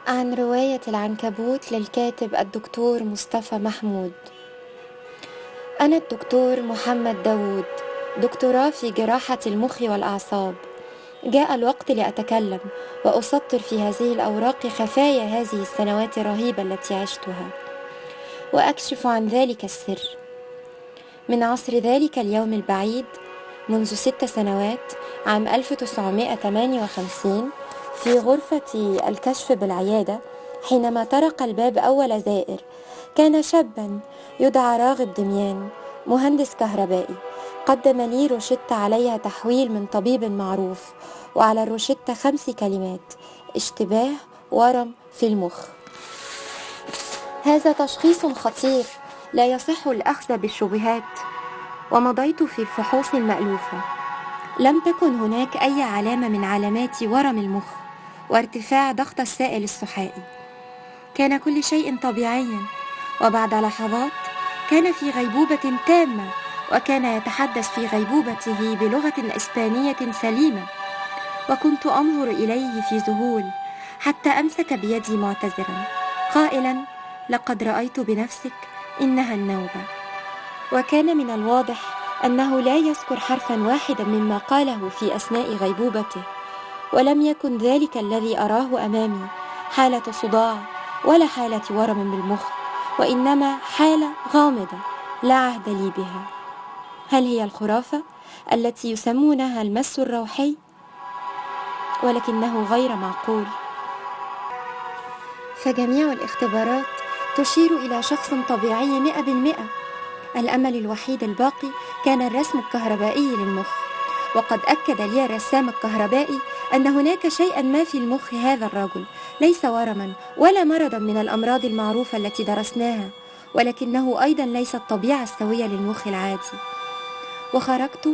عن رواية العنكبوت للكاتب الدكتور مصطفى محمود. أنا الدكتور محمد داوود، دكتوراه في جراحة المخ والأعصاب. جاء الوقت لأتكلم وأسطر في هذه الأوراق خفايا هذه السنوات الرهيبة التي عشتها، وأكشف عن ذلك السر. من عصر ذلك اليوم البعيد، منذ 6 سنوات، عام 1958، في غرفة الكشف بالعيادة، حينما طرق الباب أول زائر، كان شابا يدعى راغب دميان، مهندس كهربائي. قدم لي روشتة عليها تحويل من طبيب معروف، وعلى الروشتة 5 كلمات: اشتباه ورم في المخ. هذا تشخيص خطير، لا يصح الأخذ بالشبهات. ومضيت في الفحوص المألوفة، لم تكن هناك أي علامة من علامات ورم المخ وارتفاع ضغط السائل السحائي. كان كل شيء طبيعيا، وبعد لحظات كان في غيبوبة تامة، وكان يتحدث في غيبوبته بلغة إسبانية سليمة. وكنت أنظر إليه في ذهول، حتى أمسك بيدي معتذرا قائلا: لقد رأيت بنفسك، إنها النوبة. وكان من الواضح أنه لا يذكر حرفا واحدا مما قاله في أثناء غيبوبته، ولم يكن ذلك الذي أراه أمامي حالة صداع ولا حالة ورم بالمخ، وإنما حالة غامضة لا عهد لي بها. هل هي الخرافة التي يسمونها المس الروحي؟ ولكنه غير معقول، فجميع الاختبارات تشير إلى شخص طبيعي 100%. الأمل الوحيد الباقي كان الرسم الكهربائي للمخ، وقد أكد لي الرسام الكهربائي أن هناك شيئا ما في المخ هذا الرجل ليس ورما ولا مرضا من الأمراض المعروفة التي درسناها، ولكنه أيضا ليس الطبيعة السوية للمخ العادي. وخرجت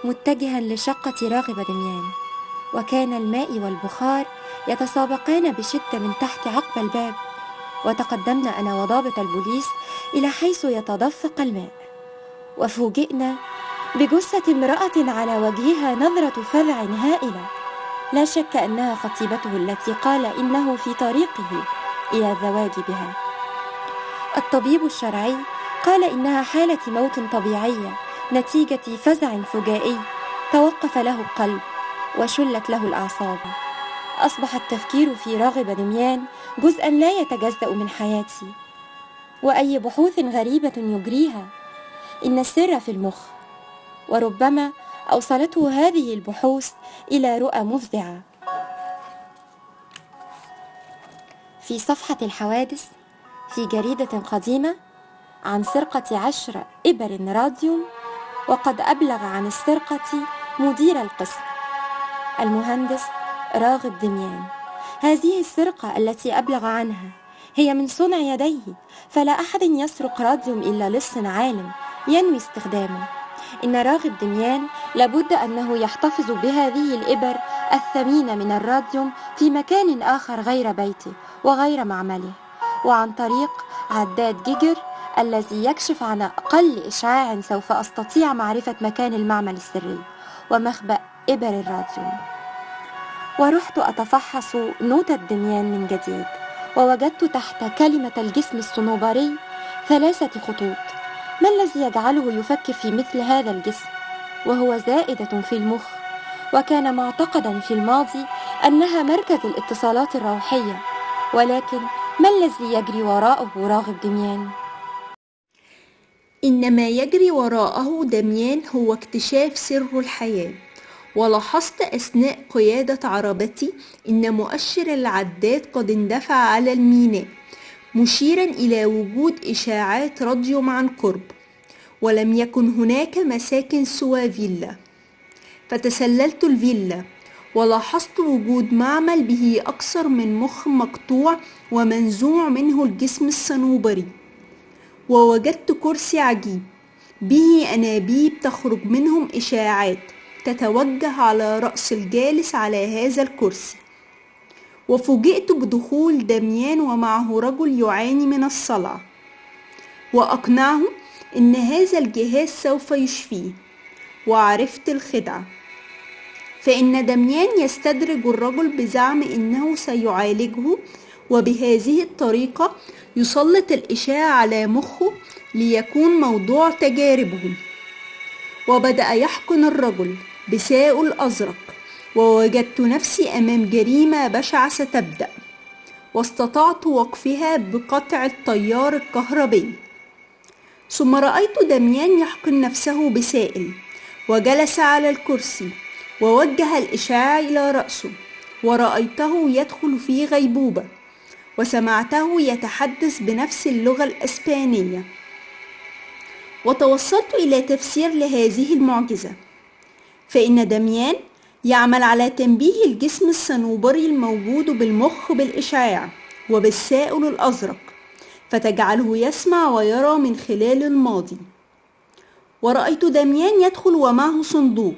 متجها لشقة راغب دميان، وكان الماء والبخار يتسابقان بشدة من تحت عقب الباب، وتقدمنا أنا وضابط البوليس إلى حيث يتدفق الماء، وفوجئنا بجثة امرأة على وجهها نظرة فزع هائلة. لا شك أنها خطيبته التي قال إنه في طريقه إلى الزواج بها. الطبيب الشرعي قال إنها حالة موت طبيعية نتيجة فزع فجائي، توقف له القلب وشلت له الأعصاب. أصبح التفكير في راغب دميان جزءا لا يتجزأ من حياتي، وأي بحوث غريبة يجريها. إن السر في المخ، وربما أوصلته هذه البحوث إلى رؤى مفزعة. في صفحة الحوادث في جريدة قديمة عن سرقة 10 إبر راديوم، وقد أبلغ عن السرقة مدير القسم المهندس راغب دميان. هذه السرقة التي أبلغ عنها هي من صنع يديه، فلا أحد يسرق راديوم إلا لص عالم ينوي استخدامه. إن راغب دميان لابد أنه يحتفظ بهذه الإبر الثمينة من الراديوم في مكان آخر غير بيته وغير معمله، وعن طريق عداد جيجر الذي يكشف عن أقل إشعاع سوف أستطيع معرفة مكان المعمل السري ومخبأ إبر الراديوم. ورحت أتفحص نوتة دميان من جديد، ووجدت تحت كلمة الجسم الصنوبري 3 خطوط. ما الذي يجعله يفكر في مثل هذا الجسم وهو زائدة في المخ؟ وكان معتقدا في الماضي أنها مركز الاتصالات الروحية، ولكن ما الذي يجري وراءه راغب دميان؟ إن ما يجري وراءه دميان هو اكتشاف سر الحياة. ولاحظت أثناء قيادة عربتي إن مؤشر العداد قد اندفع على الميناء، مشيرا إلى وجود إشاعات راديوم عن قرب، ولم يكن هناك مساكن سوى فيلا. فتسللت الفيلا ولاحظت وجود معمل به أكثر من مخ مقطوع ومنزوع منه الجسم الصنوبري، ووجدت كرسي عجيب به أنابيب تخرج منهم إشاعات تتوجه على رأس الجالس على هذا الكرسي. وفوجئت بدخول دميان ومعه رجل يعاني من الصلع، وأقنعه إن هذا الجهاز سوف يشفيه. وعرفت الخدعة، فإن دميان يستدرج الرجل بزعم إنه سيعالجه، وبهذه الطريقة يسلط الإشعاع على مخه ليكون موضوع تجاربهم. وبدأ يحقن الرجل بساء الأزرق، ووجدت نفسي أمام جريمة بشعة ستبدأ، واستطعت وقفها بقطع التيار الكهربي. ثم رأيت دميان يحقن نفسه بسائل، وجلس على الكرسي ووجه الإشعاع إلى رأسه، ورأيته يدخل في غيبوبة، وسمعته يتحدث بنفس اللغة الإسبانية. وتوصلت إلى تفسير لهذه المعجزة، فإن دميان يعمل على تنبيه الجسم الصنوبري الموجود بالمخ بالإشعاع وبالسائل الأزرق، فتجعله يسمع ويرى من خلال الماضي. ورأيت دميان يدخل ومعه صندوق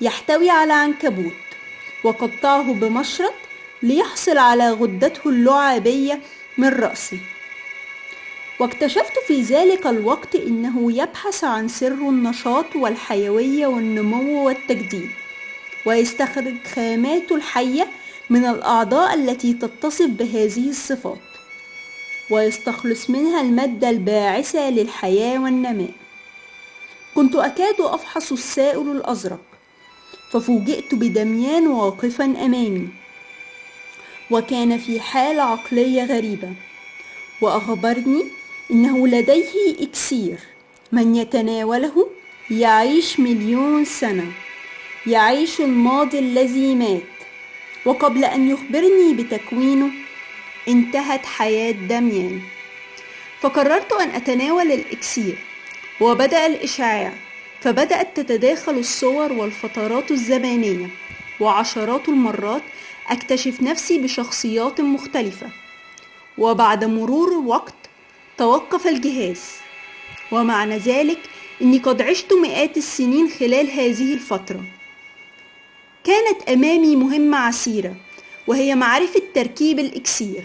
يحتوي على عنكبوت، وقطعه بمشرط ليحصل على غدته اللعابية من رأسه. واكتشفت في ذلك الوقت إنه يبحث عن سر النشاط والحيوية والنمو والتجديد، ويستخرج خاماته الحية من الأعضاء التي تتصف بهذه الصفات، ويستخلص منها المادة الباعثة للحياة والنماء. كنت أكاد أفحص السائل الأزرق، ففوجئت بدميان واقفا أمامي، وكان في حالة عقلية غريبة، وأخبرني إنه لديه إكسير من يتناوله يعيش 1,000,000 سنة، يعيش الماضي الذي مات. وقبل أن يخبرني بتكوينه انتهت حياة دميان. فقررت أن أتناول الإكسير، وبدأ الإشعاع، فبدأت تتداخل الصور والفترات الزمنية، وعشرات المرات أكتشف نفسي بشخصيات مختلفة. وبعد مرور الوقت توقف الجهاز، ومعنى ذلك إني قد عشت مئات السنين خلال هذه الفترة. كانت أمامي مهمة عسيرة، وهي معرفة تركيب الإكسير،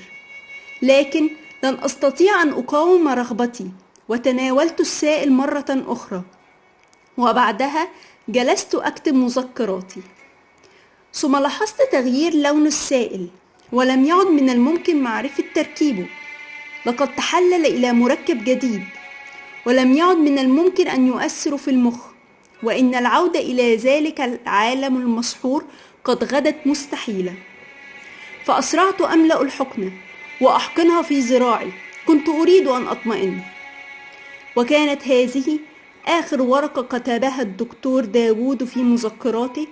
لكن لن أستطيع أن أقاوم رغبتي، وتناولت السائل مرة أخرى، وبعدها جلست أكتب مذكراتي. ثم لاحظت تغيير لون السائل، ولم يعد من الممكن معرفة تركيبه، لقد تحلل إلى مركب جديد، ولم يعد من الممكن أن يؤثر في المخ، وإن العودة إلى ذلك العالم المسحور قد غدت مستحيلة. فأسرعت أملأ الحقنة وأحقنها في ذراعي، كنت أريد أن أطمئن. وكانت هذه آخر ورقة كتبها الدكتور داوود في مذكراته.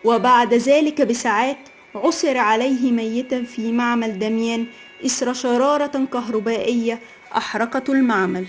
وبعد ذلك بساعات عثر عليه ميتا في معمل دميان إثر شرارة كهربائية أحرقت المعمل.